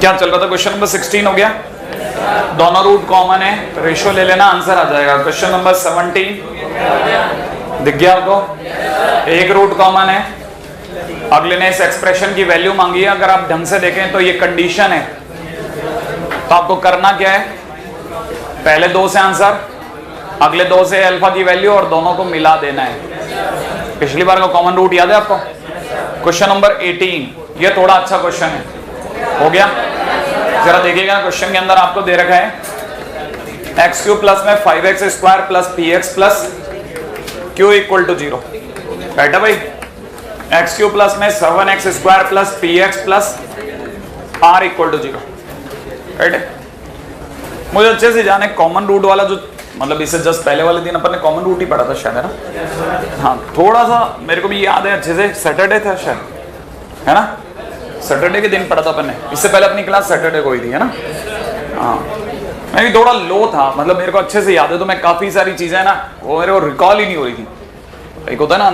क्या चल रहा था? क्वेश्चन नंबर 16 हो गया, दोनों रूट कॉमन है, रेशियो ले लेना, आंसर आ जाएगा। क्वेश्चन नंबर 17 दिख गया आपको? एक रूट कॉमन है, अगले ने इस एक्सप्रेशन की वैल्यू मांगी है। अगर आप ढंग से देखें तो ये कंडीशन है, तो आपको करना क्या है, पहले दो से आंसर, अगले दो से अल्फा की वैल्यू और दोनों को मिला देना है। पिछली बार का कॉमन रूट याद है आपको? क्वेश्चन नंबर 18, ये थोड़ा अच्छा क्वेश्चन है, हो गया? जरा देखिएगा क्वेश्चन के अंदर आपको दे रखा है एक्स क्यूब प्लस में 5x square plus P X plus Q equal to 0। Right है भाई? एक्स क्यूब प्लस में 7x square plus P X plus R equal to 0। Right है? मुझे अच्छे से जाने कॉमन रूट वाला जो, मतलब इससे जस्ट पहले वाले दिन अपन ने कॉमन रूट ही पढ़ा था शायद, है ना? हाँ, थोड़ा सा मेरे को भी याद है अच्छे से, सैटरडे था शायद, है ना? सैटरडे के दिन पढ़ा था अपन ने, इससे पहले अपनी क्लास सैटरडे को ही थी, है ना? हाँ, मैं भी थोड़ा लो था, मतलब मेरे को अच्छे से याद है, तो मैं काफी सारी चीजें ना वो मेरे को रिकॉल ही नहीं हो रही थी। एक होता है ना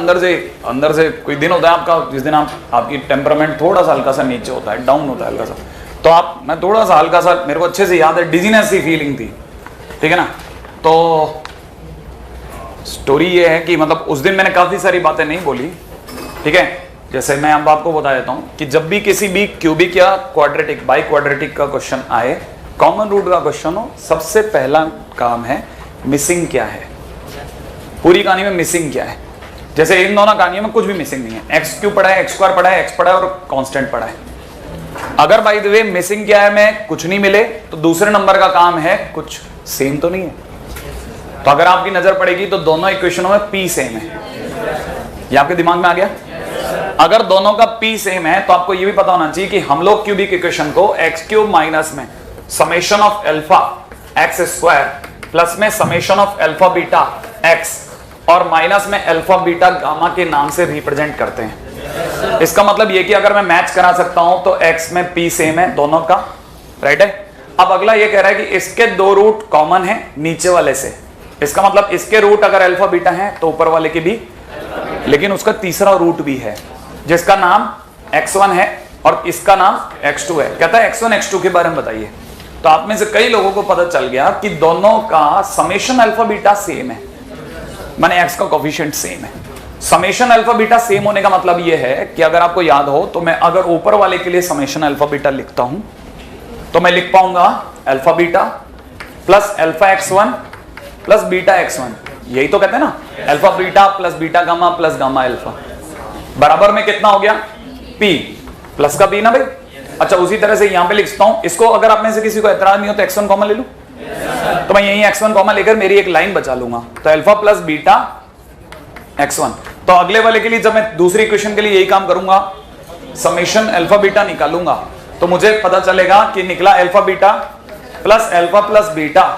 अंदर से कोई दिन होता है आपका जिस दिन आपकी टेम्परामेंट थोड़ा सा हल्का सा नीचे होता है, डाउन होता है हल्का सा, तो मैं थोड़ा सा हल्का सा, मेरे को अच्छे से याद है, डिजीनेस की फीलिंग थी, ठीक है ना? तो स्टोरी ये है कि मतलब उस दिन मैंने काफी सारी बातें नहीं बोली, ठीक है? जैसे मैं अब आपको बता देता हूं कि जब भी किसी भी क्यूबिक या क्वाड्रेटिक, बाई क्वाड्रेटिक का क्वेश्चन आए, कॉमन रूट का क्वेश्चन हो, सबसे पहला काम है मिसिंग क्या है, पूरी कहानी में मिसिंग क्या है। जैसे इन दोनों कहानियों में कुछ भी मिसिंग नहीं है, एक्स क्यूब पढ़ा है, एक्स स्क्वायर पढ़ा है, एक्स पढ़ा है और कांस्टेंट पढ़ा है। अगर बाय द वे मिसिंग क्या है में कुछ नहीं मिले, तो दूसरे नंबर का काम है कुछ सेम तो नहीं है। तो अगर आपकी नजर पड़ेगी तो दोनों इक्वेशनों में पी सेम है, ये आपके दिमाग में आ गया? अगर दोनों का p सेम है तो आपको ये भी पता होना चाहिए कि हम लोग क्यूबिक इक्वेशन को एक्स क्यूब माइनस में summation of alpha x square plus में summation of alpha beta x और माइनस में अल्फा बीटा गामा के नाम से रिप्रेजेंट करते हैं। इसका मतलब ये कि अगर मैं मैच करा सकता हूं तो x में p सेम है दोनों का, राइट है? अब अगला ये कह रहा है कि इसके दो रूट कॉमन है नीचे वाले से, इसका मतलब इसके रूट अगर अल्फा बीटा है तो ऊपर वाले के भी, लेकिन उसका तीसरा रूट भी है जिसका नाम x1 है और इसका नाम x2 है। कहता है x1 x2 के बारे में बताइए। तो आप में से कई लोगों को पता चल गया कि दोनों का समेशन अल्फा बीटा सेम है, माने x का कोफिशिएंट सेम है। समेशन अल्फा बीटा सेम होने का मतलब यह है कि अगर आपको याद हो तो मैं अगर ऊपर वाले के लिए समेशन अल्फा बीटा लिखता हूं तो मैं लिख पाऊंगा alpha beta plus alpha x1 plus beta x1, यही तो कहते हैं ना, alpha beta plus beta gamma plus gamma alpha बराबर में कितना हो गया? p प्लस का p ना भाई। अच्छा, उसी तरह से यहां पे लिखता हूं इसको, अगर आप में से किसी को एतराज नहीं हो तो x1 कॉमन ले लूं, तो मैं यही x1 कॉमन लेकर मेरी एक लाइन बचा लूंगा, तो अल्फा प्लस बीटा x1। तो अगले वाले के लिए जब मैं दूसरी इक्वेशन के लिए यही काम करूंगा, समेशन अल्फा बीटा निकालूंगा, तो मुझे पता चलेगा कि निकला alpha beta plus beta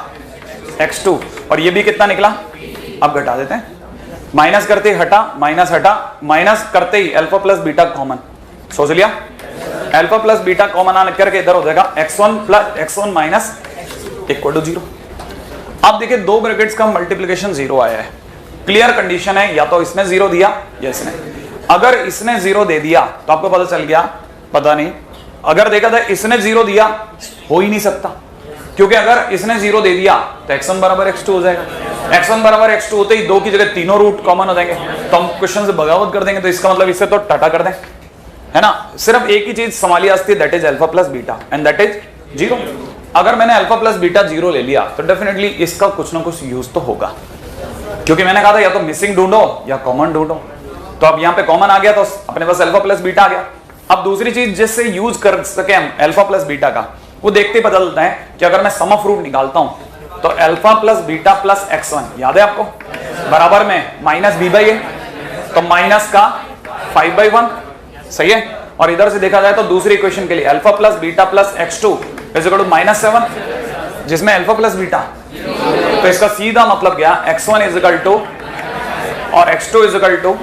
x2, और ये भी कितना निकला? अब घटा देते हैं, माइनस करते ही हटा, माइनस करते ही अल्फा प्लस बीटा कॉमन, सोच लिया? अल्फा प्लस बीटा कॉमन आने करके इधर हो जाएगा x1 plus x1 minus equal to 0। अब देखिए दो ब्रैकेट्स का मल्टीप्लिकेशन 0 आया है, क्लियर कंडीशन है, या तो इसने 0 दिया या इसने। अगर इसने 0 दे दिया तो आपको पता चल गया, पता नहीं, अगर देखा था इसने 0 दिया हो ही नहीं सकता, क्योंकि अगर इसने 0 दे दिया तो x1 बराबर x2 हो जाएगा, x1 बराबर x2 होते ही दो की जगह तीनों रूट कॉमन हो जाएंगे, तो हम क्वेश्चन से बगावत कर देंगे, तो इसका मतलब इससे तो टाटा कर दें, है ना? सिर्फ एक ही चीज संभाली आती है, that is alpha plus beta and that is 0। अगर मैंने अल्फा प्लस बीटा 0 ले लिया तो डेफिनेटली इसका कुछ ना कुछ यूज तो होगा, क्योंकि मैंने कहा था या तो मिसिंग ढूंढो या कॉमन ढूंढो। तो अब यहाँ पे कॉमन आ गया तो अपने पास अल्फा प्लस बीटा आ गया। अब दूसरी चीज जिससे यूज कर सके हम अल्फा प्लस बीटा का, वो देखते ही पता चलता है कि अगर मैं सम ऑफ रूट निकालता हूं तो alpha plus beta plus x1, याद है आपको, बराबर में माइनस b बाई ए, तो माइनस का 5/1, सही है? और इधर से देखा जाए तो दूसरी इक्वेशन के लिए alpha plus beta plus x2 is equal to -7, जिसमें अल्फा प्लस बीटा, तो इसका सीधा मतलब क्या, x1 इज इक्वल टू और x2 इज इक्वल टू,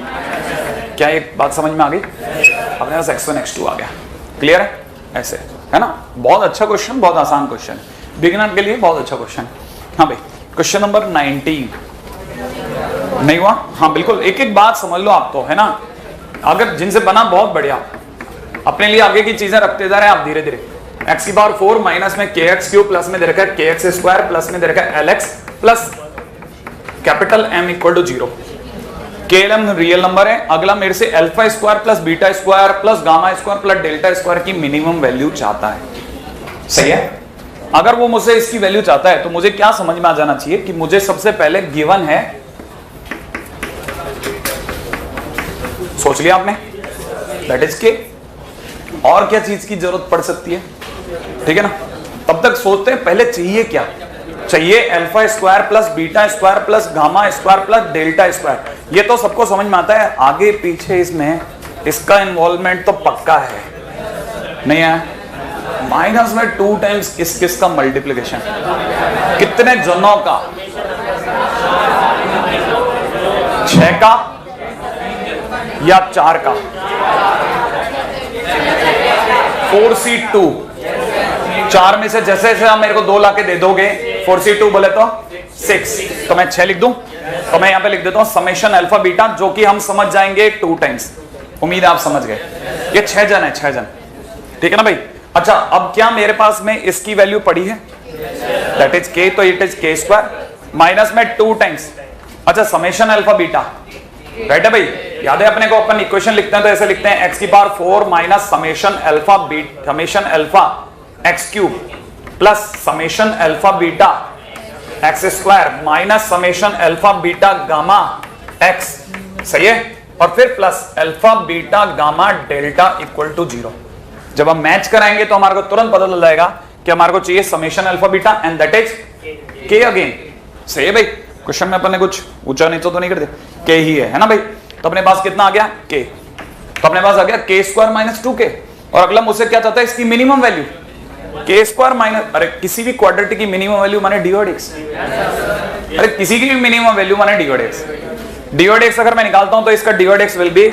क्या एक बात समझ में आ गई? अपने पास x1 x2 आ गया, क्लियर है? ऐसे, है ना? बहुत अच्छा क्वेश्चन, बहुत आसान क्वेश्चन, बिगिनर के लिए बहुत अच्छा क्वेश्चन। हाँ भाई, क्वेश्चन नंबर 19 नहीं हुआ? हाँ बिल्कुल, एक एक बात समझ लो आप तो, है ना? अगर जिनसे बना बहुत बढ़िया, अपने लिए आगे की चीजें रखते जा रहे हैं आप धीरे धीरे, एक्स की पावर 4 माइनस में के एक्स क्यूब प्लस में दे रखा है के एक्स स्क्वायर प्लस में दे रखा है L X plus capital M equal to 0। के एल एम रियल नंबर है। अगला मेरे से alpha square plus beta square plus gamma square plus delta square की मिनिमम वैल्यू चाहता है। सही है। अगर वो मुझसे इसकी वैल्यू चाहता है तो मुझे क्या समझ में आ जाना चाहिए कि मुझे सबसे पहले गिवन है, सोच लिया आपने, दैट इज के। और क्या चीज की जरूरत पड़ सकती है? ठीक है ना। तब तक सोचते हैं पहले चाहिए क्या। चाहिए alpha square plus beta square plus gamma square plus delta square. ये तो सबको समझ में आता है, आगे पीछे इसमें इसका इन्वॉल्वमेंट तो पक्का है, नहीं है। माइनस में 2 टाइम्स किस किस का मल्टीप्लिकेशन, कितने जनों का, 6 का या 4 का, 4C2, 4 में से जैसे जैसे आप मेरे को 2 लाके दे दोगे 4C2 बोले तो 6, तो मैं 6 लिख दूं। तो मैं यहां पे लिख देता हूं समेशन अल्फा बीटा, जो कि हम समझ जाएंगे 2 टाइम्स। उम्मीद है आप समझ गए। ये 6 जन है, 6 जन, ठीक है ना भाई। अच्छा, अब क्या मेरे पास में इसकी वैल्यू पड़ी है, दैट इज के, तो इट इज के स्क्वायर माइनस में 2 टाइम्स। अच्छा, समेशन अल्फा बीटा, राइट है भाई। याद है अपने को, अपन इक्वेशन लिखते हैं तो ऐसे लिखते हैं एक्स की power 4 minus summation alpha beta, summation alpha X cube plus summation alpha beta X square minus summation alpha beta gamma X. सही है। और फिर plus alpha beta gamma delta equal to 0। जब हम मैच कराएंगे तो हमारे को तुरंत पता चल जाएगा कि हमारे को चाहिए summation alpha beta and that is के अगेन। सही है भाई। क्वेश्चन में अपन ने कुछ ऊंचा नीचा तो नहीं कर दिया, के ही है ना भाई। तो अपने पास कितना आ गया, के। तो अपने पास आ गया के स्क्वायर माइनस 2k। और अगला मुझसे क्या चाहता है, इसकी minimum value, K square minus, अरे किसी भी क्वाड्रेटिक की मिनिमम वैल्यू माने डी ओड एक्स। अरे किसी की भी मिनिमम वैल्यू माने डी ओड एक्स। डी ओड एक्स अगर मैं निकालता हूं तो इसका डी ओड X will be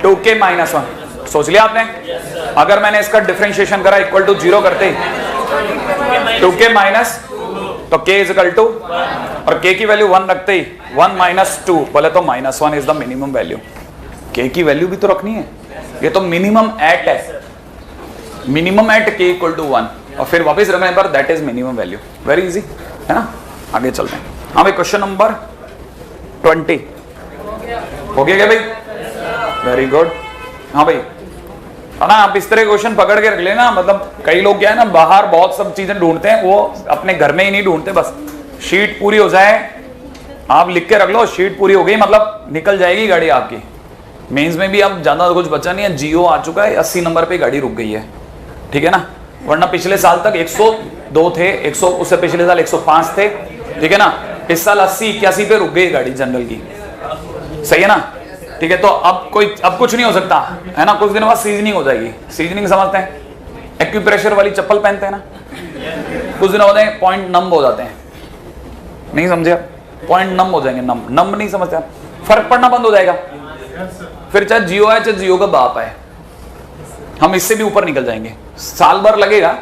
2k minus 1। सोच लिया आपने। अगर मैंने इसका डिफरेंशिएशन करा इक्वल टू 0 करते 2k माइनस, तो k इज इक्वल टू, और k की वैल्यू 1 रखते ही 1 माइनस 2 बोले तो minus 1 is the minimum value. k की वैल्यू भी तो रखनी है, ये तो मिनिमम एट है, minimum at k equal to 1, और फिर वापस रखने पर that is minimum value. Very easy है ना। आगे चलते हैं। हाँ भाई, क्वेश्चन नंबर 20 हो गया क्या भाई? Very good. हाँ भाई, है ना। आप इस तरह क्वेश्चन पकड़ के रख लेना। मतलब कई लोग क्या है ना, बाहर बहुत सब चीजें ढूंढते हैं, वो अपने घर में ही नहीं ढूंढते। बस शीट पूरी हो जाए, आप लिख के रख लो, शीट पूरी हो गई मतलब निकल जाएगी गाड़ी आपकी। मेंस में भी अब ज्यादा कुछ बचा नहीं है, जियो आ चुका है, 80 नंबर पे गाड़ी रुक गई है, ठीक है ना। वरना पिछले साल तक 102 थे, 100, उससे पिछले साल 105 थे, ठीक है ना। इस साल 80-81 पे रुक गई गाड़ी जनरल की। सही है ना। ठीक है, तो अब कुछ नहीं हो सकता है ना। कुछ दिनों बाद सीजनिंग हो जाएगी। सीजनिंग समझते हैं, एक्यूप्रेशर वाली चप्पल पहनते हैं ना, कुछ दिनों बाद पॉइंट नम हो जाते हैं। नहीं समझे आप? पॉइंट नम हो जाएंगे। नम नहीं समझते आप? फर्क पड़ना बंद हो जाएगा। फिर चाहे जियो है चाहे जियो का बाप है, हम इससे भी ऊपर निकल जाएंगे। साल भर लगेगा,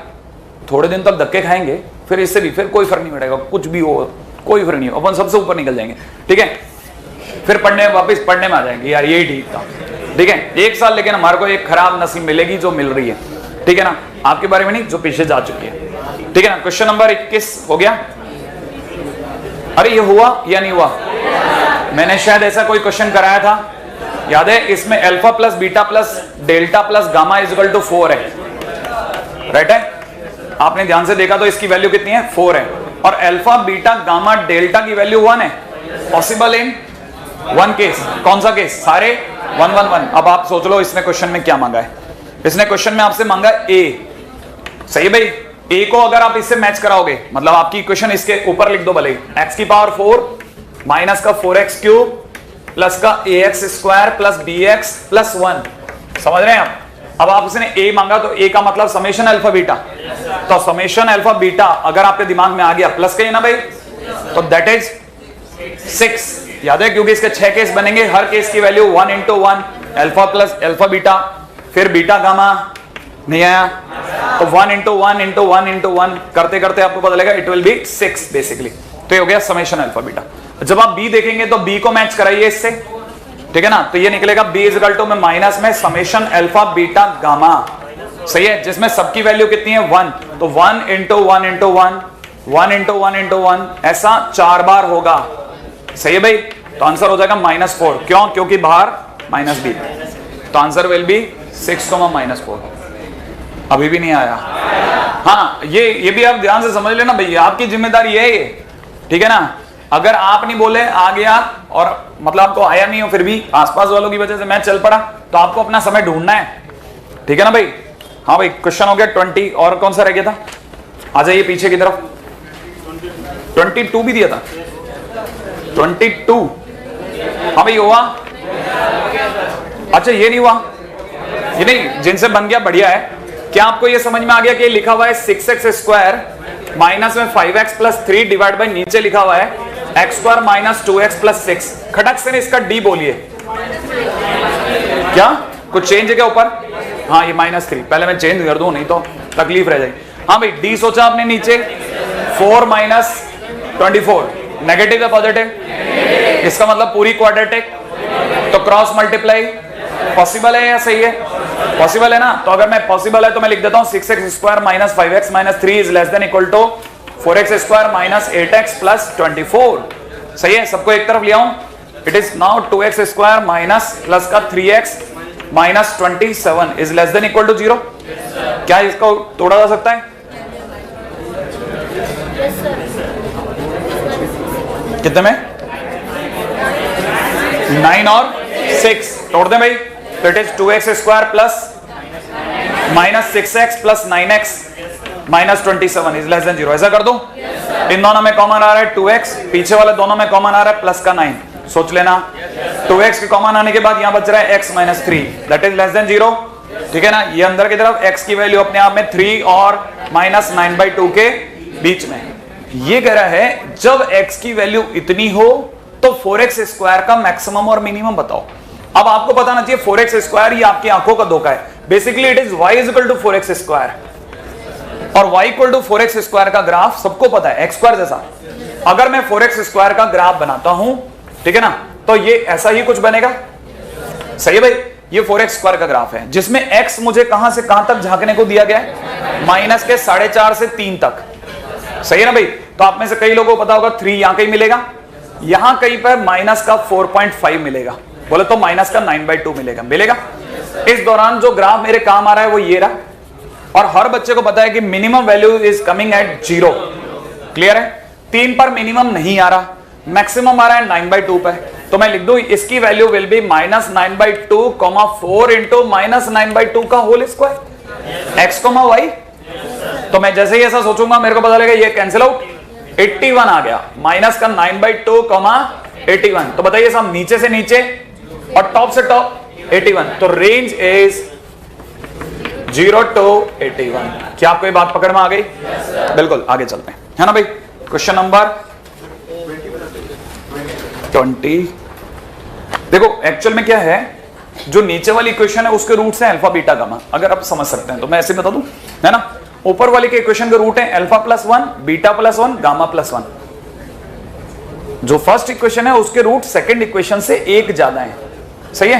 थोड़े दिन तक धक्के खाएंगे, फिर इससे भी फिर कोई फर्क नहीं पड़ेगा। कुछ भी हो, कोई फर्क नहीं हो, अपन सबसे ऊपर निकल जाएंगे। ठीक है, फिर वापस पढ़ने में आ जाएंगे, यार यही ठीक था। ठीक है, 1 साल लेकिन हमारे को एक खराब नसीब मिलेगी जो मिल रही है। ठीक है ना, आपके बारे में नहीं, जो पीछे जा चुकी है। ठीक है ना। क्वेश्चन नंबर 21 हो गया। अरे ये हुआ या नहीं हुआ? मैंने शायद ऐसा कोई क्वेश्चन कराया था, याद है? इसमें alpha plus beta plus delta plus gamma is equal to 4 है, राइट है? आपने ध्यान से देखा तो इसकी वैल्यू कितनी है? 4 है। और अल्फा बीटा गामा डेल्टा की वैल्यू 1 है। Possible in 1 case. कौन सा केस? सारे 1 1 1। अब आप सोच लो इसने क्वेश्चन में क्या मांगा है। इसने क्वेश्चन में आपसे मांगा ए। सही भाई, ए को अगर आप इससे मैच कराओगे, मतलब आपकी इक्वेशन इसके ऊपर लिख दो भले, एक्स की पावर 4 माइनस का 4x क्यूब प्लस का ax square plus bx plus 1। समझ रहे हैं आप? अब आप इसने a मांगा तो a का मतलब समेशन अल्फा बीटा। तो समेशन अल्फा बीटा अगर आपके दिमाग में आ गया प्लस का ना भाई, तो दैट इज 6। याद है? क्योंकि इसके 6 केस बनेंगे, हर केस की वैल्यू 1 × 1 अल्फा प्लस अल्फा बीटा, फिर बीटा गामा। नहीं आया तो 1 × 1 × 1 × 1 करते करते आपको पता लगेगा इट विल बी 6 बेसिकली। तो ये हो गया समेशन अल्फा बीटा। जब आप b देखेंगे तो b को मैच कराइए इससे, ठीक है ना। तो ये निकलेगा b इज इक्वल टू में माइनस में समेशन अल्फा बीटा गामा। सही है, जिसमें सबकी वैल्यू कितनी है 1, तो 1 इंटू 1 इंटू 1, 1 इंटू 1 इंटू 1, ऐसा 4 बार होगा। सही है भाई, तो आंसर हो जाएगा -4। क्यों? क्योंकि बाहर -b, तो आंसर विल बी 6, -4। अभी भी नहीं आया? हाँ, ये भी आप ध्यान से समझ लेना भैया, आपकी जिम्मेदारी है ये, ठीक है ना। अगर आप नहीं बोले आ गया और मतलब आपको आया नहीं हो, फिर भी आसपास वालों की वजह से मैं चल पड़ा, तो आपको अपना समय ढूंढना है, ठीक है ना भाई। हाँ भाई, क्वेश्चन हो गया 20, और कौन सा रह गया था? आ जाइए पीछे की तरफ। 22 भी दिया था, 22। हाँ भाई, हुआ? अच्छा, ये नहीं हुआ, ये नहीं, जिनसे बन गया बढ़िया है। क्या आपको ये समझ में आ गया कि लिखा हुआ है 6x स्क्वायर माइनस में 5x प्लस 3 डिवाइड बाय नीचे लिखा हुआ है x square minus 2x plus 6। खटक से इसका d बोलिए। क्या कुछ चेंज है क्या ऊपर? हाँ, ये -3, पहले मैं चेंज कर दूं, नहीं तो तकलीफ रह जाएगी। हाँ भाई, d सोचा आपने नीचे, 4 माइनस 24, नेगेटिव या पॉजिटिव? इसका मतलब पूरी क्वाड्रेटिक, तो क्रॉस मल्टीप्लाई पॉसिबल है या सही है? पॉसिबल है ना। तो अगर मैं पॉसिबल है तो मैं लिख देता हूं 6x square minus 5x minus 3 is less than equal to 4x square minus 8x plus 24। सही है, सबको एक तरफ ले आऊं। It is now 2x square minus plus का 3x minus 27 is less than equal to 0। क्या इसको तोड़ा जा सकता है? कितने में? 9 और 6 तोड़ दें भाई, तो it is 2x square plus minus 6x plus 9x minus 27 is less then 0। ऐसा कर दूं? इन दोनों में कॉमन आ रहा है 2x, पीछे वाले दोनों में कॉमन आ रहा है प्लस का 9। सोच लेना, 2x के कॉमन आने के बाद यहां बच रहा है x minus 3, that is less then 0, ठीक है ना। ये अंदर की तरफ x की वैल्यू अपने आप में 3 और माइनस 9/2 के बीच में। ये कह रहा है जब x की वैल्यू इतनी हो तो 4x स्क्वायर का मैक्सिमम और मिनिमम बताओ। अब आपको बताना चाहिए 4x स्क्वायर ये आपकी आंखों का धोखा है। Basically it is y is equal to 4x square, और y equal to 4x square का ग्राफ सबको पता है, x स्क्वायर जैसा। अगर मैं 4x स्क्वायर का ग्राफ बनाता हूं, ठीक है ना, तो ये ऐसा ही कुछ बनेगा। सही है भाई, ये 4x स्क्वायर का ग्राफ है जिसमें x मुझे कहां से कहां तक झांकने को दिया गया है, माइनस के 4.5 से 3 तक। सही है ना भाई। तो आप में से कई लोगों को पता होगा 3 यहां कहीं मिलेगा, यहां कहीं पर माइनस का 4.5 मिलेगा, बोले तो माइनस का 9/2 मिलेगा। इस दौरान जो ग्राफ मेरे काम आ रहा है वो ये रहा, और हर बच्चे को पता है कि minimum value is coming at 0। Clear है? 3 पर मिनिमम नहीं आ रहा, मैक्सिमम आ रहा है 9/2 पे, तो मैं लिख दूं इसकी value will be minus 9/2, 4 into minus 9/2 का होल स्क्वायर x, y। तो मैं जैसे ही ऐसा सोचूंगा मेरे को पता लगेगा ये कैंसिल आउट, 81 आ गया, माइनस का 9/2, 81। तो बताइए सब नीचे से नीचे और टॉप से टॉप 81, तो रेंज इज 0 to 81। क्या आपको ये बात पकड़ में आ गई? बिल्कुल, आगे चलते हैं, है ना भाई। Question number 20। देखो एक्चुअल में क्या है, जो नीचे वाली इक्वेशन है उसके रूट्स है अल्फा बीटा गामा, अगर आप समझ सकते हैं तो मैं ऐसे बता दूं, है ना। ऊपर वाली के इक्वेशन के रूट है alpha plus 1, beta plus 1, gamma plus 1। जो फर्स्ट इक्वेशन है उसके रूट सेकंड इक्वेशन से 1 ज्यादा है। सही है।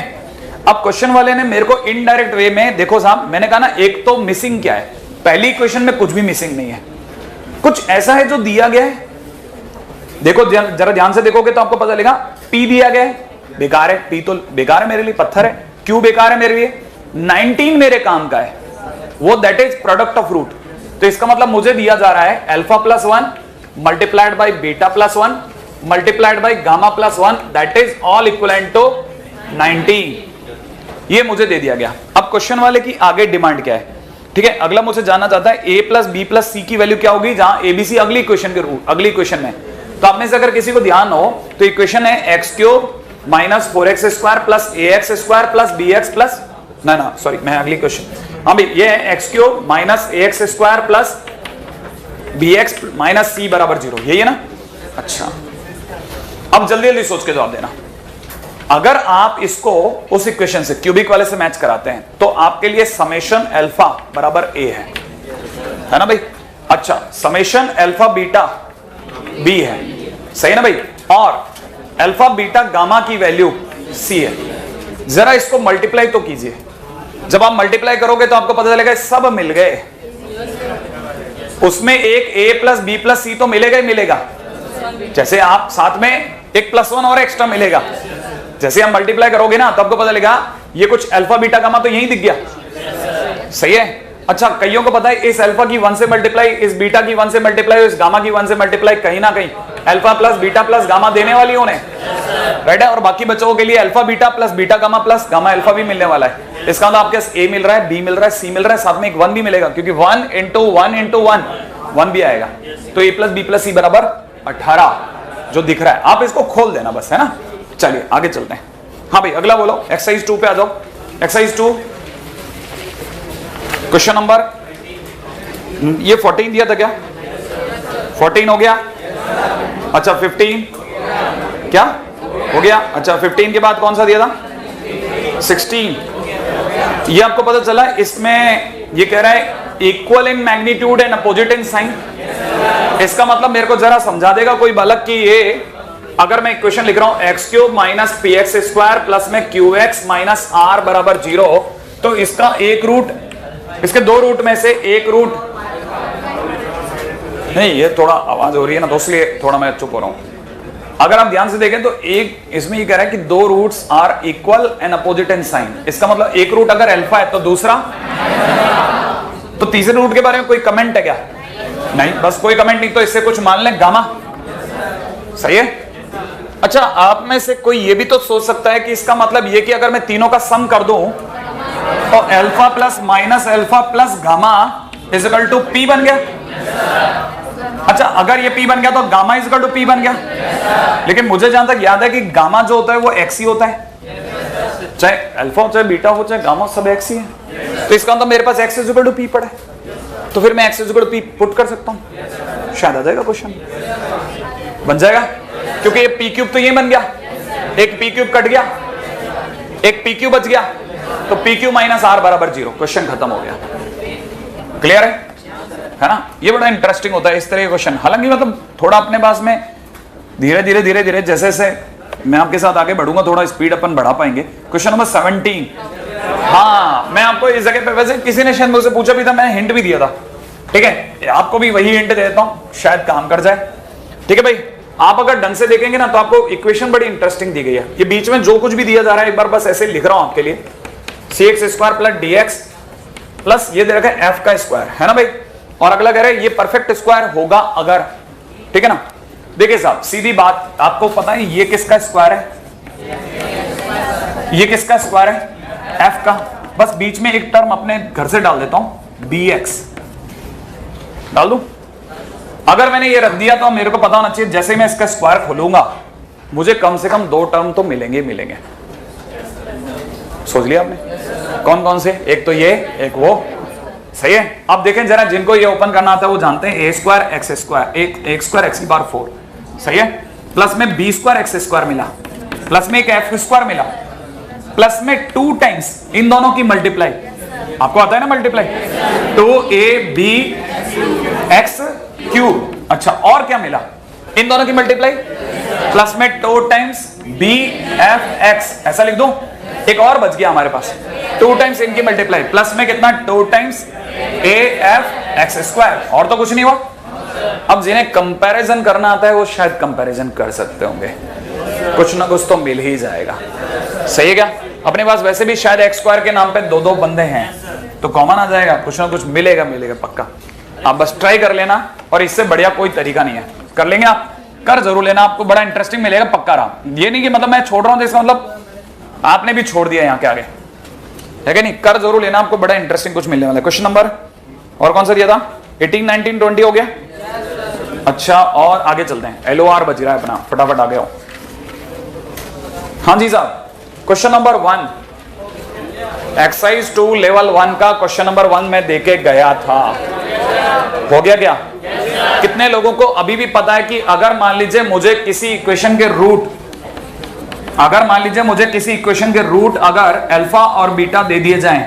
अब क्वेश्चन वाले ने मेरे को इनडायरेक्ट वे में, देखो साहब मैंने कहा ना, एक तो मिसिंग क्या है, पहली इक्वेशन में कुछ भी मिसिंग नहीं है, कुछ ऐसा है जो दिया गया है। देखो जरा ध्यान से देखोगे तो आपको पता लगेगा p दिया गया है, बेकार है, p तो बेकार है मेरे लिए, पत्थर है। q बेकार है मेरे लिए, 19 मेरे काम का है, वो that is product of root. तो इसका मतलब मुझे दिया जा रहा है alpha plus 1 multiplied by beta plus 1 multiplied by gamma plus 1, that is all equivalent to 19। ये मुझे दे दिया गया। अब क्वेश्चन वाले की आगे डिमांड क्या है, ठीक है। अगला मुझे जानना चाहता है a प्लस बी प्लस सी की वैल्यू क्या होगी, जहां एबीसी अगली इक्वेशन के रूट, अगली इक्वेशन में। तो आप में से अगर किसी को ध्यान हो तो इक्वेशन है x cube minus 4x square plus ax square plus bx plus, ना सॉरी मैं अगली क्वेश्चन, हाँ भाई ये है x cube minus ax square plus bx minus c बराबर 0, यही है ना। अच्छा, अब जल्दी जल्दी सोच के जवाब देना। अगर आप इसको उस इक्वेशन से क्यूबिक वाले से मैच कराते हैं तो आपके लिए समेशन अल्फा बराबर a है ना भाई। अच्छा, समेशन अल्फा बीटा b है, सही है ना भाई, और अल्फा बीटा गामा की वैल्यू c है। जरा इसको मल्टीप्लाई तो कीजिए, जब आप मल्टीप्लाई करोगे तो आपको पता चलेगा सब मिल गए, उसमें एक a प्लस बी प्लस सी तो मिलेगा ही मिलेगा। जैसे आप साथ में एक +1 और एक्स्ट्रा मिलेगा, जैसे हम मल्टीप्लाई करोगे ना तो आपको पता चलेगा ये कुछ अल्फा बीटा गामा तो यही दिख गया, सही है। अच्छा, कईयों को पता है इस अल्फा की 1 से मल्टीप्लाई, इस बीटा की 1 से मल्टीप्लाई, इस गामा की 1 से मल्टीप्लाई, कहीं ना कहीं alpha plus beta plus gamma देने वाली होने, राइट है। और बाकी बच्चों के लिए alpha beta plus beta gamma plus gamma alpha भी मिलने वाला है। इसका मतलब आपके पास ए मिल रहा है, बी मिल रहा है, सी मिल रहा है, साथ में एक 1 भी मिलेगा, क्योंकि 1 इंटू 1 इंटू 1 भी आएगा। तो ए प्लस बी प्लस सी बराबर 18 जो दिख रहा है, आप इसको खोल देना बस, है ना। चलिए आगे चलते हैं। हाँ भाई अगला बोलो, एक्सरसाइज 2 पे आ जाओ। एक्सरसाइज 2 क्वेश्चन नंबर, ये 14 दिया था क्या? 14 हो गया। अच्छा 15 क्या हो गया? अच्छा 15 के बाद कौन सा दिया था? 16। ये आपको पता चला, इसमें ये कह रहा है equal in magnitude and opposite in sign. इसका मतलब मेरे को जरा समझा देगा कोई बालक कि ये अगर मैं इक्वेशन लिख रहा हूं x³ माइनस px² प्लस में qx माइनस r बराबर 0, तो इसका एक रूट, इसके दो रूट में से एक रूट, नहीं ये थोड़ा आवाज हो रही है ना तो इसलिए थोड़ा मैं चुप हो रहा हूं। अगर आप ध्यान से देखें तो एक इसमें ये कह रहा है कि दो roots are equal and opposite in sign. इसका मतलब एक रूट अगर अल्फा है तो दूसरा, तो तीसरे रूट के बारे में कोई कमेंट है क्या? नहीं, बस कोई कमेंट नहीं, तो इससे कुछ मान लें गामा, सही है। अच्छा, आप में से कोई ये भी तो सोच सकता है कि इसका मतलब ये कि अगर मैं तीनों का सम कर दूं तो alpha plus minus alpha plus gamma is equal to P बन गया। अच्छा, अगर ये पी बन गया तो gamma is equal to P बन गया, लेकिन मुझे जहां तक याद है कि गामा जो होता है वो एक्स ही होता है, चाहे अल्फा हो चाहे बीटा हो चाहे गामा, सब एक्स ही है। तो इसका मतलब मेरे पास x is equal to p पड़ा है, तो फिर मैं x is equal to p put कर सकता हूं, शायद आ जाएगा क्वेश्चन, बन जाएगा। क्योंकि ये पी क्यूब तो ये बन गया, एक पी क्यूब कट गया, एक पी क्यूब बच गया, तो पी क्यूब माइनस आर बराबर 0, क्वेश्चन खत्म हो गया। क्लियर है ना। ये बड़ा इंटरेस्टिंग होता है इस तरह के क्वेश्चन। हालांकि मतलब थोड़ा अपने पास में धीरे धीरे धीरे धीरे जैसे जैसे मैं आपके साथ आगे बढ़ूंगा थोड़ा स्पीड अपन बढ़ा पाएंगे। क्वेश्चन नंबर 17, हाँ मैं आपको इस जगह पे, वैसे किसी ने शायद मुझसे पूछा भी था, मैंने हिंट भी दिया था, ठीक है, आपको भी वही हिंट देता हूं, शायद काम कर जाए। ठीक है भाई, आप अगर ढंग से देखेंगे ना तो आपको इक्वेशन बड़ी इंटरेस्टिंग दी गई है। ये बीच में जो कुछ भी दिया जा रहा है एक बार बस ऐसे लिख रहा हूं आपके लिए, cx² प्लस dx प्लस ये दे रखा है f का स्क्वायर, है ना भाई। और अगला कह रहा है ये परफेक्ट स्क्वायर होगा अगर, ठीक है ना। देखिए साहब सीधी बात, आपको पता है ये किसका स्क्वायर है, ये किसका स्क्वायर है, f का। बस बीच में एक टर्म अपने घर से डाल देता हूं, bx डाल दूं। अगर मैंने ये रख दिया तो मेरे को पता होना चाहिए जैसे मैं इसका स्क्वायर खोलूंगा मुझे कम से कम 2 टर्म तो मिलेंगे मिलेंगे। सोच लिया आपने कौन कौन से? एक तो ये, एक वो, सही है। अब देखें जरा, जिनको ये ओपन करना आता है वो जानते हैं a² x², x की पावर 4, सही है। प्लस में b² x² मिला, प्लस में एक f² मिला, प्लस में 2 टाइम्स इन दोनों की मल्टीप्लाई, आपको आता है ना मल्टीप्लाई, 2ab(x³). अच्छा, और क्या मिला? इन दोनों की मल्टीप्लाई प्लस में 2 टाइम्स bf(x), ऐसा लिख दो। एक और बच गया हमारे पास, 2 टाइम्स इनकी मल्टीप्लाई प्लस में कितना, 2 टाइम्स af(x²), और तो कुछ नहीं हुआ। अब जिन्हें कंपैरिजन करना आता है वो शायद कंपैरिजन कर सकते होंगे, कुछ ना कुछ तो मिल ही जाएगा, सही है क्या। अपने पास वैसे भी शायद x² के नाम पे 2-2 बंदे हैं, तो कॉमन आ जाएगा, कुछ ना कुछ मिलेगा मिलेगा पक्का। आप बस ट्राई कर लेना, और इससे बढ़िया कोई तरीका नहीं है, कर लेंगे आप, कर जरूर लेना, आपको बड़ा इंटरेस्टिंग मिलेगा पक्का रहा। ये नहीं कि मतलब मैं छोड़ रहा हूं तो इसका मतलब आपने भी छोड़ दिया यहाँ के आगे, है कि नहीं। कर जरूर लेना, आपको बड़ा इंटरेस्टिंग कुछ मिलने वाला है। क्वेश्चन नंबर और कौन सा दिया था? 18, 19, 20 हो गया। अच्छा, और आगे चलते हैं, LOR बच रहा है अपना, फटाफट आ गया। हाँ जी साहब, क्वेश्चन नंबर 1 एक्सरसाइज 2 लेवल 1 का क्वेश्चन नंबर 1 में देके गया था, हो गया क्या? कितने लोगों को अभी भी पता है कि अगर मान लीजिए मुझे किसी इक्वेशन के रूट, अगर मान लीजिए मुझे किसी इक्वेशन के रूट अगर अल्फा और बीटा दे दिए जाएं,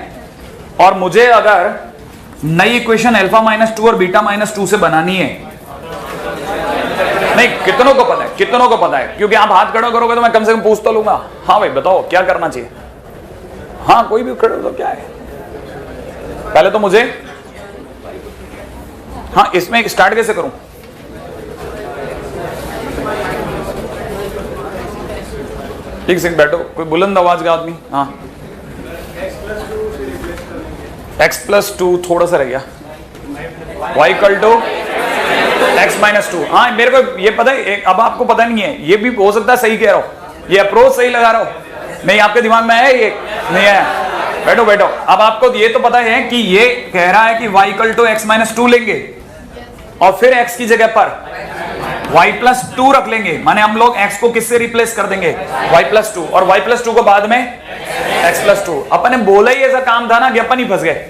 और मुझे अगर नई इक्वेशन अल्फा -2 और बीटा -2 से बनानी है, नहीं कितनों को पता है, कितनों को पता है? क्योंकि आप हाथ खड़ा करोगे तो मैं कम से कम पूछ तो लूंगा, हाँ भाई बताओ क्या करना चाहिए। हाँ कोई भी खड़े हो तो क्या है, पहले तो मुझे, हाँ इसमें स्टार्ट कैसे करूं? ठीक से बैठो, कोई बुलंद आवाज का आदमी। हाँ x+2 थोड़ा सा रह गया, y = x-2। हाँ मेरे को ये पता है, अब आपको पता नहीं है, ये भी हो सकता है सही कह रहा हूं, ये अप्रोच सही लगा रहा हूं, नहीं आपके दिमाग में है ये नहीं है? बैठो बैठो। अब आपको ये तो पता है कि ये कह रहा है कि y = x-2 लेंगे और फिर x की जगह पर y+2 रख लेंगे, माने हम लोग x को किससे रिप्लेस कर देंगे? y+2, और y+2 को बाद में x+2। अपन ने बोला ही ऐसा काम था ना कि अपन ही फंस गए,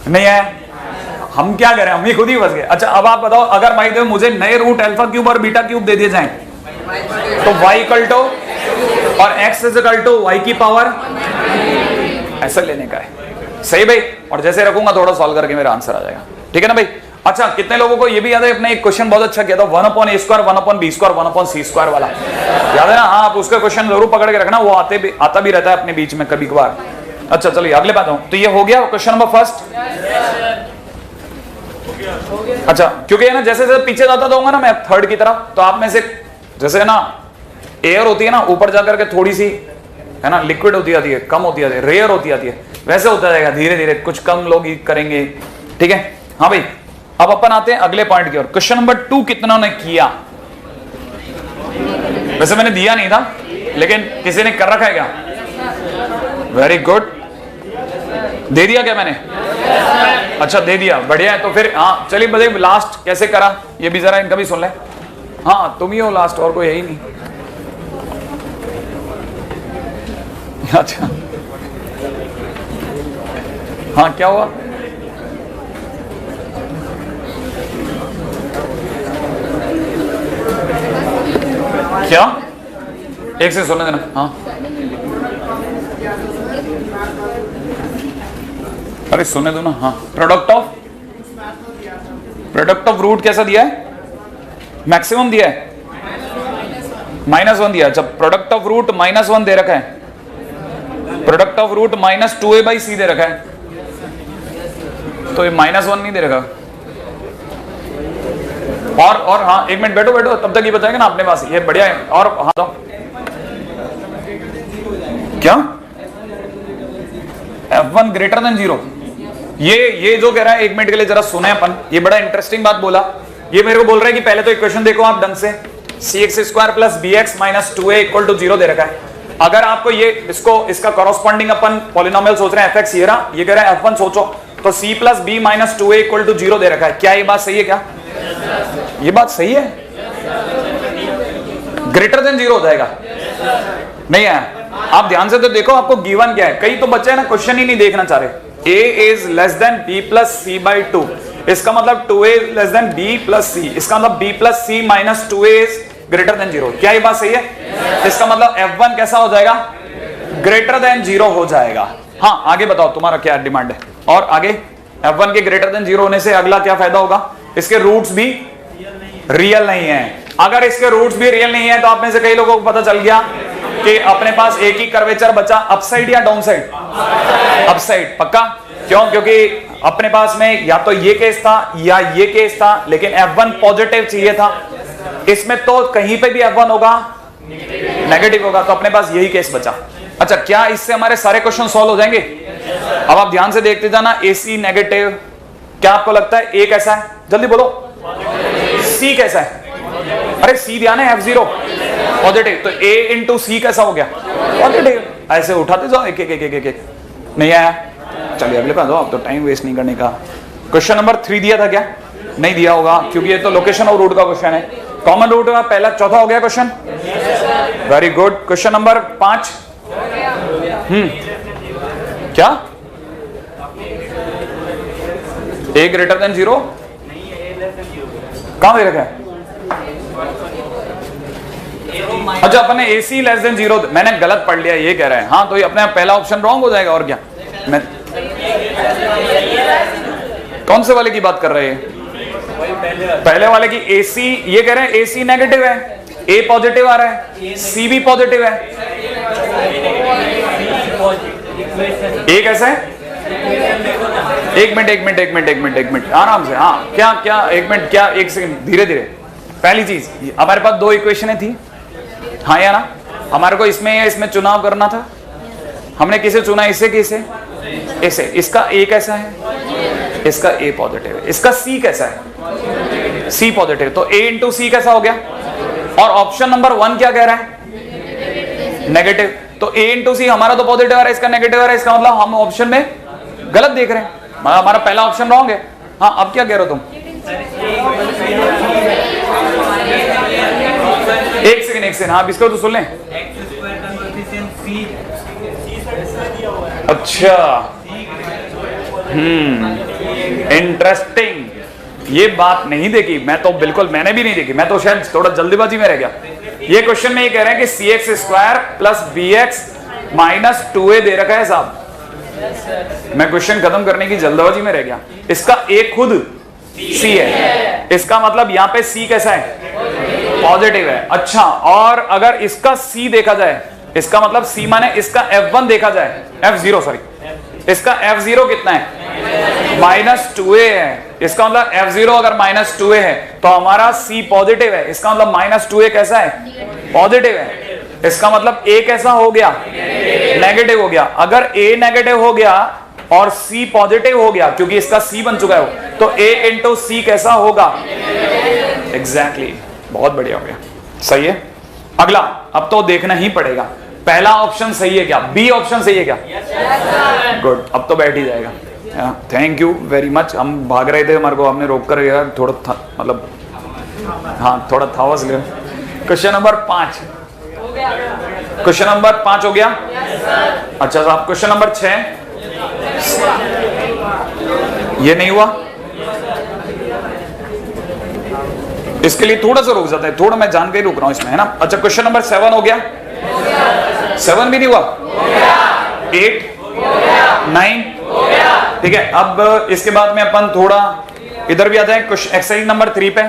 नहीं है? हम क्या करें, हम ही खुद ही फंस गए। अच्छा अब आप बताओ, अगर भाई देखो मुझे नए रूट α³ और β³ दे दिए जाएं तो y = और x = y की पावर ऐसा लेने का है, सही भाई? और जैसे रखूंगा थोड़ा सॉल्व करके मेरा आंसर आ जाएगा, ठीक है ना भाई? अच्छा कितने लोगों को ये भी याद है, अपने एक क्वेश्चन बहुत अच्छा किया था 1/a², 1/b², 1/c² वाला, याद है ना? हाँ आप उसका क्वेश्चन जरूर पकड़ के रखना, वो आता भी रहता है अपने बीच में कभी कभार। अच्छा चलिए अगले बात हूं, तो ये हो गया क्वेश्चन नंबर फर्स्ट। अच्छा क्योंकि है ना जैसे जैसे पीछे जाता जाऊंगा ना मैं थर्ड की तरफ, तो आप में से जैसे ना एयर होती है ना ऊपर जाकर के थोड़ी सी है ना लिक्विड होती जाती है, कम होती जाती है, रेयर होती जाती है, वैसे होता जाएगा धीरे धीरे, कुछ कम लोग ही करेंगे, ठीक है? हाँ भाई अब अपन आते हैं अगले पॉइंट की ओर। क्वेश्चन नंबर 2 कितनों ने किया? वैसे मैंने दिया नहीं था, लेकिन किसी ने कर रखा है क्या? वेरी गुड, दे दिया क्या मैंने? अच्छा दे दिया, बढ़िया है। तो फिर हाँ चलिए बताइए लास्ट कैसे करा, ये भी जरा इनका भी सुन ले। हाँ तुम ही हो लास्ट, और कोई है ही नहीं। अच्छा हाँ क्या हुआ? क्या? एक से सुनने देना। हाँ अरे सुनने दो ना। हाँ प्रोडक्ट ऑफ रूट कैसा दिया है? मैक्सिमम दिया है, -1 दिया। जब प्रोडक्ट ऑफ रूट -1 दे रखा है, प्रोडक्ट ऑफ रूट -2a/c दे रखा है, तो ये -1 नहीं दे रखा। और हाँ एक मिनट बैठो बैठो, तब तक ये बताएगा ना अपने पास, ये बढ़िया है। और हाँ तो क्या f1 > 0, ये जो कह रहा है, एक मिनट के लिए जरा सुने अपन, ये बड़ा इंटरेस्टिंग बात बोला। ये मेरे को बोल रहा है कि पहले तो इक्वेशन देखो आप ढंग से, cx² + bx - 2a = 0 दे रखा है। अगर आपको ये इसका कॉरस्पॉन्डिंग अपन पॉलिनोमियल सोच रहे हैं fx, ये कह रहा है f1 सोचो, तो c + b - 2a = 0 दे रखा है। क्या ये बात सही है? क्या ये बात सही है? > 0 हो जाएगा, नहीं है? आप ध्यान से तो देखो आपको गिवन क्या है। कई तो बच्चे ना क्वेश्चन ही नहीं देखना चाह रहे। a is less than b + c/2, इसका मतलब 2a less than b + c, इसका मतलब b + c - 2a is > 0। क्या ये बात सही है? इसका मतलब f1 कैसा हो जाएगा? > 0 हो जाएगा। हाँ आगे बताओ तुम्हारा क्या डिमांड है? और आगे f1 के > 0 होने से अगला क्या फायदा होगा? इसके रूट्स भी रियल नहीं है। अगर इसके रूट्स भी रियल नहीं है तो आप में से कई लोगों को पता चल गया कि अपने पास एक ही कर्वेचर बचा, अपसाइड या डाउन साइड? अपसाइड पक्का। क्यों? क्योंकि अपने पास में या तो ये केस था या ये केस था, लेकिन f1 पॉजिटिव चाहिए था, इसमें तो कहीं पे भी f1 होगा नेगेटिव होगा, तो अपने पास यही केस बचा। अच्छा क्या इससे हमारे सारे क्वेश्चन सॉल्व हो जाएंगे? अब आप ध्यान से देखते जाना, AC नेगेटिव, क्या आपको लगता है A कैसा है? जल्दी बोलो। C कैसा है? अरे C ध्यान है, F0 पॉजिटिव, तो A × C कैसा हो गया? पॉजिटिव। ऐसे उठाते जाओ एक एक। नहीं आया? चलिए अगले पास जाओ, अब तो टाइम वेस्ट नहीं करने का। क्वेश्चन नंबर 3 दिया था क्या? नहीं दिया होगा, क्योंकि ये तो लोकेशन ऑफ रूट का क्वेश्चन है। कॉमन रूट का पहला चौथा हो गया question. Very good. Question number 5 क्या? a > 0 कहां दे रखा है? अच्छा अपने AC < 0, मैंने गलत पढ़ लिया, ये कह रहा है। हाँ तो ये अपने पहला ऑप्शन रॉन्ग हो जाएगा, और क्या? मैं कौन से वाले की बात कर रहे हैं? पहले वाले की। AC ये कह रहे हैं AC नेगेटिव है, A पॉजिटिव आ रहा है, C भी पॉजिटिव है। A कैसा है? एक मिनट आराम से। हाँ क्या क्या, एक मिनट, क्या, एक सेकंड, धीरे धीरे। पहली चीज, हमारे पास दो इक्वेशनें थी, हाँ या ना? हमारे को इसमें या इसमें चुनाव करना था। हमने किसे चुना, इसे कि इसे? इसे। इसका ए कैसा है? इसका ए पॉजिटिव है। इसका सी कैसा है? सी पॉजिटिव। तो ए इंटू सी कैसा हो गया? और ऑप्शन नंबर 1 क्या कह रहा है? नेगेटिव। तो ए इंटू सी हमारा तो पॉजिटिव आ रहा है, इसका नेगेटिव आ रहा है। इसका मतलब हम ऑप्शन में गलत देख रहे हैं, हमारा पहला ऑप्शन रॉन्ग है। हाँ अब क्या कह रहे हो तुम? एक सेकंड, हाँ इसको तो सुन लें। अच्छा, इंटरेस्टिंग। ये बात नहीं देखी मैं तो, बिल्कुल मैंने भी नहीं देखी, मैं तो शायद थोड़ा जल्दीबाजी में रह गया। ये क्वेश्चन में ये कह रहे हैं कि cx² plus bx minus 2a दे रखा है साहब। मैं क्वेश्चन खत्म करने की जल्दबाजी में रह गया। इसका a खुद c है, इसका मतलब यहाँ पे c कैसा है? पॉजिटिव है। अच्छा, और अगर इसका c देखा जाए, इसका मतलब c माने इसका f1 देखा जाए, f0 सॉरी, इसका f0 कितना है? माइनस 2a है। इसका मतलब f0 अगर माइनस 2a है तो हमारा c पॉजिटिव है। इसका मतलब माइनस 2a कैसा है? पॉजिटिव है। इसका मतलब a कैसा हो गया? नेगेटिव हो गया। अगर a नेगेटिव हो गया और c पॉजिटिव हो गया, क्योंकि इसका c बन चुका है, तो a इंटू c कैसा होगा? एग्जैक्टली, बहुत बढ़िया हो गया, सही है। अगला अब तो देखना ही पड़ेगा, पहला ऑप्शन सही है क्या? बी ऑप्शन सही है क्या? गुड, अब तो बैठ ही जाएगा। Thank you very much. हम भाग रहे थे, हमारे को हमने रोक कर गया थोड़ा मतलब, हाँ थोड़ा था इसलिए। क्वेश्चन नंबर 5, क्वेश्चन नंबर 5 हो गया। अच्छा साहब, क्वेश्चन नंबर 6 ये नहीं हुआ, इसके लिए थोड़ा सा रुक जाता है, थोड़ा मैं जान के ही रुक रहा हूं इसमें, है ना। अच्छा क्वेश्चन नंबर 7 हो गया। 7 भी नहीं हुआ। 8 9 ठीक है। अब इसके बाद में अपन थोड़ा इधर भी आ जाए, एक्सरसाइज नंबर 3 पे।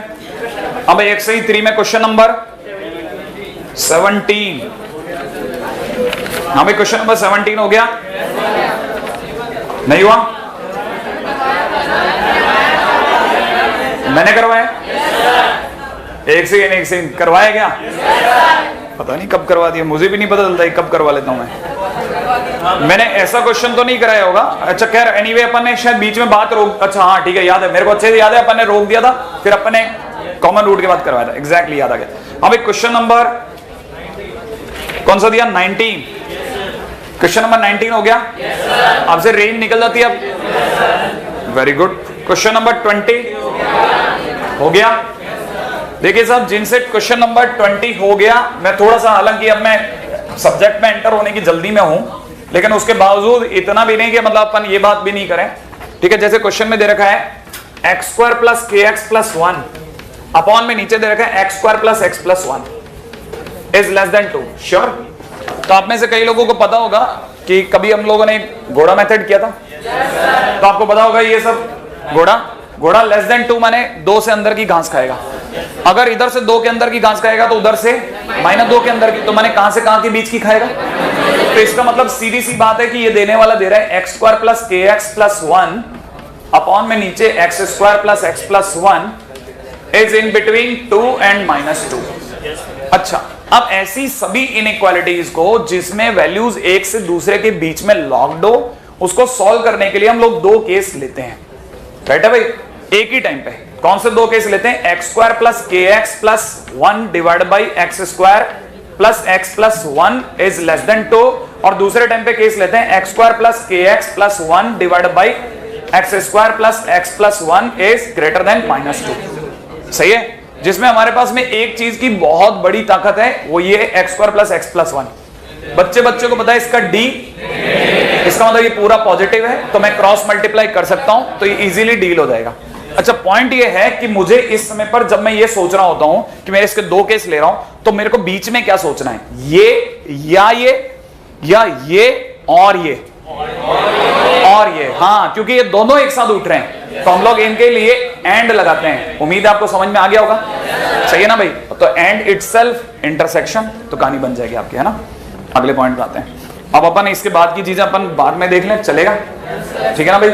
अब एक्सरसाइज 3 में क्वेश्चन नंबर 17। हाँ भाई, क्वेश्चन नंबर 17 हो गया। नहीं हुआ? मैंने करवाया? एक सेकंड करवाया क्या? पता नहीं कब करवा दिया, मुझे भी नहीं पता चलता कब करवा लेता हूं मैं। मैंने ऐसा क्वेश्चन तो नहीं कराया होगा। अच्छा खैर, एनीवे अपन ने शायद बीच में बात रोक, अच्छा हाँ ठीक है, याद है मेरे को, अच्छे से याद है, अपन ने रोक दिया था, फिर अपन ने कॉमन रूट के बाद करवाया था। एग्जैक्टली याद आ गया। अब एक क्वेश्चन नंबर कौन सा दिया? 19। क्वेश्चन नंबर 19 हो गया। आपसे रेंज निकल जाती है अब। Very good. क्वेश्चन नंबर 20 हो गया। देखिए साहब, जिनसे क्वेश्चन नंबर 20 हो गया, मैं थोड़ा सा, हालांकि अब मैं सब्जेक्ट में एंटर होने की जल्दी में हूं, लेकिन उसके बावजूद इतना भी नहीं कि मतलब अपन ये बात भी नहीं करें, ठीक है। जैसे क्वेश्चन में दे रखा है x² plus kx plus 1 upon में नीचे दे रखा है x² plus x plus 1 is less then 2। Sure? तो आप में से कई लोगों को पता होगा कि कभी हम लोगों ने घोड़ा मेथड किया था, तो आपको पता होगा ये सब घोड़ा लेस देन 2 माने 2 से अंदर की घास खाएगा। अगर इधर से 2 के अंदर की घास खाएगा तो उधर से -2 के अंदर की, तो माने कहां से कहां के बीच की खाएगा। तो इसका मतलब सीधी सी बात है कि ये देने वाला दे रहा है x² plus kx plus 1 upon में नीचे x² plus x plus 1 is in between 2 and -2। अच्छा, अब ऐसी सभी इनइक्वालिटीज को जिसमें वैल्यूज एक से दूसरे के बीच में लॉक्ड हो, उसको सॉल्व करने के लिए हम लोग 2 केस लेते हैं, राइट है भाई, एक ही टाइम पे। कौन से 2 केस लेते हैं? x² plus kx plus 1 divide by x² plus x plus 1 is less then 2, और दूसरे टाइम पे केस लेते हैं x² plus kx plus 1 divide by x² plus x plus 1 is greater than -2। सही है? जिसमें हमारे पास में एक चीज की बहुत बड़ी ताकत है, वो ये x² प्लस x प्लस 1। बच्चे को पता है इसका d, इसका मतलब ये पूरा पॉजिटिव है, तो मैं क्रॉस मल्टीप्लाई कर सकता हूं, तो ये इजीली डील हो जाएगा। अच्छा, पॉइंट ये है कि मुझे इस समय पर जब मैं ये सोच रहा होता हूं कि मैं इसके 2 केस ले रहा हूं, तो मेरे को बीच में क्या सोचना है? ये या ये और ये, हाँ, क्योंकि ये दोनों एक साथ उठ रहे हैं, तो हम लोग इनके लिए एंड लगाते हैं। उम्मीद है आपको समझ में आ गया होगा, सही है ना भाई? तो एंड इटसेल्फ इंटरसेक्शन, तो कहानी बन जाएगी आपकी, है ना। अगले पॉइंट पे आते हैं। अब अपन इसके बाद की चीजें अपन बाद में देख लें, चलेगा? ठीक है ना भाई?